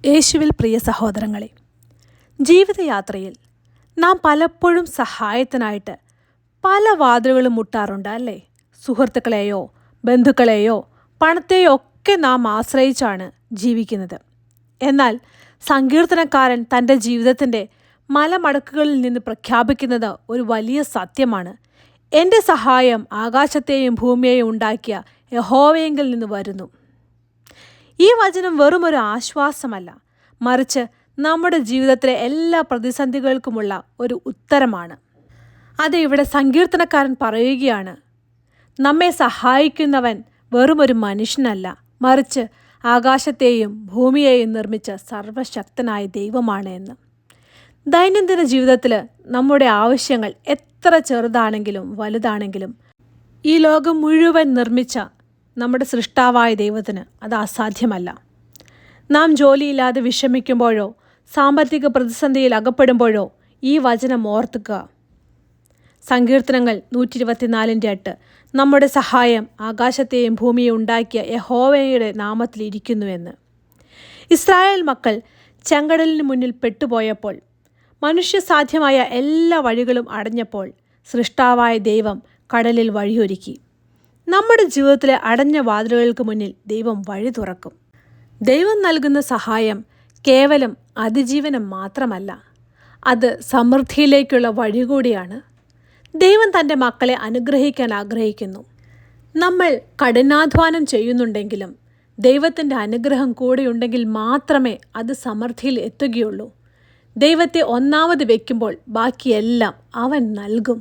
യേശുവിൽ പ്രിയ സഹോദരങ്ങളെ, ജീവിതയാത്രയിൽ നാം പലപ്പോഴും സഹായത്തിനായിട്ട് പല വാതിലുകളും മുട്ടാറുണ്ട് അല്ലേ? സുഹൃത്തുക്കളെയോ ബന്ധുക്കളെയോ പണത്തെയോ ഒക്കെ നാം ആശ്രയിച്ചാണ് ജീവിക്കുന്നത്. എന്നാൽ സങ്കീർത്തനക്കാരൻ തൻ്റെ ജീവിതത്തിൻ്റെ മലമടക്കുകളിൽ നിന്ന് പ്രഖ്യാപിക്കുന്നത് ഒരു വലിയ സത്യമാണ്. എൻ്റെ സഹായം ആകാശത്തെയും ഭൂമിയെയും ഉണ്ടാക്കിയ യഹോവയെങ്കിൽ നിന്ന് വരുന്നു. ഈ വചനം വെറുമൊരു ആശ്വാസമല്ല, മറിച്ച് നമ്മുടെ ജീവിതത്തിലെ എല്ലാ പ്രതിസന്ധികൾക്കുമുള്ള ഒരു ഉത്തരമാണ്. അത് ഇവിടെ സങ്കീർത്തനക്കാരൻ പറയുകയാണ്, നമ്മെ സഹായിക്കുന്നവൻ വെറുമൊരു മനുഷ്യനല്ല, മറിച്ച് ആകാശത്തെയും ഭൂമിയെയും നിർമ്മിച്ച സർവശക്തനായ ദൈവമാണ് എന്ന്. ദൈനംദിന ജീവിതത്തിൽ നമ്മുടെ ആവശ്യങ്ങൾ എത്ര ചെറുതാണെങ്കിലും വലുതാണെങ്കിലും ഈ ലോകം മുഴുവൻ നിർമ്മിച്ച നമ്മുടെ സൃഷ്ടാവായ ദൈവത്തിന് അത് അസാധ്യമല്ല. നാം ജോലിയില്ലാതെ വിഷമിക്കുമ്പോഴോ സാമ്പത്തിക പ്രതിസന്ധിയിൽ അകപ്പെടുമ്പോഴോ ഈ വചനം ഓർത്തുക. സങ്കീർത്തനങ്ങൾ 124:8 നമ്മുടെ സഹായം ആകാശത്തെയും ഭൂമിയെ ഉണ്ടാക്കിയ യഹോവയുടെ നാമത്തിൽ ഇരിക്കുന്നുവെന്ന്. ഇസ്രായേൽ മക്കൾ ചെങ്കടലിന് മുന്നിൽ പെട്ടുപോയപ്പോൾ, മനുഷ്യസാധ്യമായ എല്ലാ വഴികളും അടഞ്ഞപ്പോൾ സൃഷ്ടാവായ ദൈവം കടലിൽ വഴിയൊരുക്കി. നമ്മുടെ ജീവിതത്തിലെ അടഞ്ഞ വാതിലുകൾക്ക് മുന്നിൽ ദൈവം വഴി തുറക്കും. ദൈവം നൽകുന്ന സഹായം കേവലം അതിജീവനം മാത്രമല്ല, അത് സമൃദ്ധിയിലേക്കുള്ള വഴി കൂടിയാണ്. ദൈവം തൻ്റെ മക്കളെ അനുഗ്രഹിക്കാൻ ആഗ്രഹിക്കുന്നു. നമ്മൾ കഠിനാധ്വാനം ചെയ്യുന്നുണ്ടെങ്കിലും ദൈവത്തിൻ്റെ അനുഗ്രഹം കൂടെയുണ്ടെങ്കിൽ മാത്രമേ അത് സമൃദ്ധിയിൽ എത്തുകയുള്ളൂ. ദൈവത്തെ ഒന്നാമത് വയ്ക്കുമ്പോൾ ബാക്കിയെല്ലാം അവൻ നൽകും.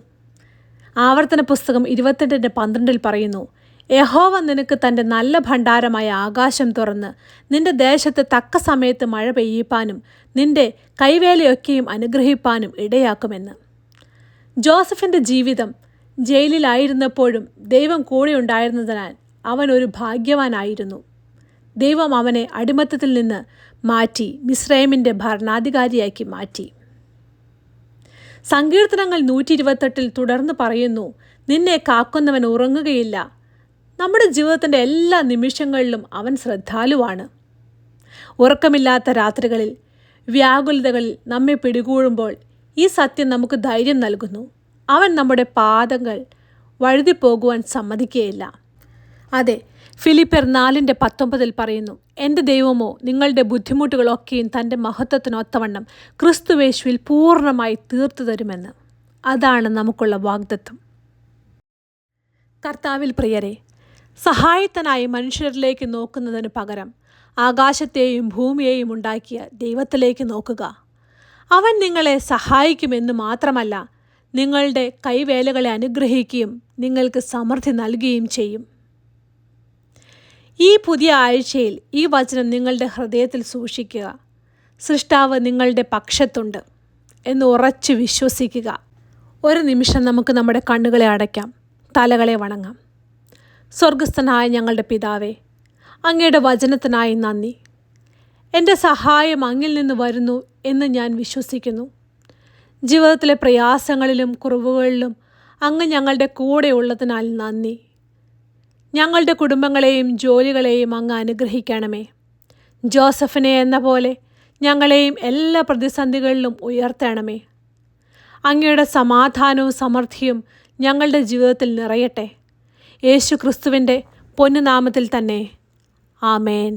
ആവർത്തന പുസ്തകം 28:12 പറയുന്നു, യഹോവ നിനക്ക് തൻ്റെ നല്ല ഭണ്ഡാരമായ ആകാശം തുറന്ന് നിന്റെ ദേശത്ത് തക്ക സമയത്ത് മഴ പെയ്യിപ്പാനും നിന്റെ കൈവേലയൊക്കെയും അനുഗ്രഹിപ്പാനും ഇടയാക്കുമെന്ന്. ജോസഫിൻ്റെ ജീവിതം ജയിലിലായിരുന്നപ്പോഴും ദൈവം കൂടെ ഉണ്ടായിരുന്നതിനാൽ അവൻ ഒരു ഭാഗ്യവാനായിരുന്നു. ദൈവം അവനെ അടിമത്തത്തിൽ നിന്ന് മാറ്റി മിസ്രൈമിൻ്റെ ഭരണാധികാരിയാക്കി മാറ്റി. സങ്കീർത്തനങ്ങൾ 128 തുടർന്ന് പറയുന്നു, നിന്നെ കാക്കുന്നവൻ ഉറങ്ങുകയില്ല. നമ്മുടെ ജീവിതത്തിൻ്റെ എല്ലാ നിമിഷങ്ങളിലും അവൻ ശ്രദ്ധാലുവാണ്. ഉറക്കമില്ലാത്ത രാത്രികളിൽ വ്യാകുലതകളിൽ നമ്മെ പിടികൂടുമ്പോൾ ഈ സത്യം നമുക്ക് ധൈര്യം നൽകുന്നു. അവൻ നമ്മുടെ പാദങ്ങൾ വഴുതിപ്പോകുവാൻ സമ്മതിക്കുകയില്ല. അതെ, ഫിലിപ്പിയർ 4:19 പറയുന്നു, എൻ്റെ ദൈവമോ നിങ്ങളുടെ ബുദ്ധിമുട്ടുകളൊക്കെയും തൻ്റെ മഹത്വത്തിനൊത്തവണ്ണം ക്രിസ്തുവേശുവിൽ പൂർണ്ണമായി തീർത്തു തരുമെന്ന്. അതാണ് നമുക്കുള്ള വാഗ്ദത്തം. കർത്താവിൽ പ്രിയരെ, സഹായത്തിനായി മനുഷ്യരിലേക്ക് നോക്കുന്നതിന് പകരം ആകാശത്തെയും ഭൂമിയെയും ഉണ്ടാക്കിയ ദൈവത്തിലേക്ക് നോക്കുക. അവൻ നിങ്ങളെ സഹായിക്കുമെന്ന് മാത്രമല്ല, നിങ്ങളുടെ കൈവേലകളെ അനുഗ്രഹിക്കുകയും നിങ്ങൾക്ക് സമൃദ്ധി നൽകുകയും ചെയ്യും. ഈ പുതിയ ആഴ്ചയിൽ ഈ വചനം നിങ്ങളുടെ ഹൃദയത്തിൽ സൂക്ഷിക്കുക. സൃഷ്ടാവ് നിങ്ങളുടെ പക്ഷത്തുണ്ട് എന്ന് ഉറച്ചു വിശ്വസിക്കുക. ഒരു നിമിഷം നമുക്ക് നമ്മുടെ കണ്ണുകളെ അടയ്ക്കാം, തലകളെ വണങ്ങാം. സ്വർഗസ്ഥനായ ഞങ്ങളുടെ പിതാവേ, അങ്ങയുടെ വചനത്തിനായി നന്ദി. എൻ്റെ സഹായം അങ്ങിൽ നിന്ന് വരുന്നു എന്ന് ഞാൻ വിശ്വസിക്കുന്നു. ജീവിതത്തിലെ പ്രയാസങ്ങളിലും കുറവുകളിലും അങ്ങ് ഞങ്ങളുടെ കൂടെ ഉള്ളതിനാൽ നന്ദി. ഞങ്ങളുടെ കുടുംബങ്ങളെയും ജോലികളെയും അങ്ങ് അനുഗ്രഹിക്കണമേ. ജോസഫിനെ എന്ന പോലെ ഞങ്ങളെയും എല്ലാ പ്രതിസന്ധികളിലും ഉയർത്തണമേ. അങ്ങയുടെ സമാധാനവും സമൃദ്ധിയും ഞങ്ങളുടെ ജീവിതത്തിൽ നിറയട്ടെ. യേശു ക്രിസ്തുവിൻ്റെ പൊന്നുനാമത്തിൽ തന്നെ. ആമേൻ.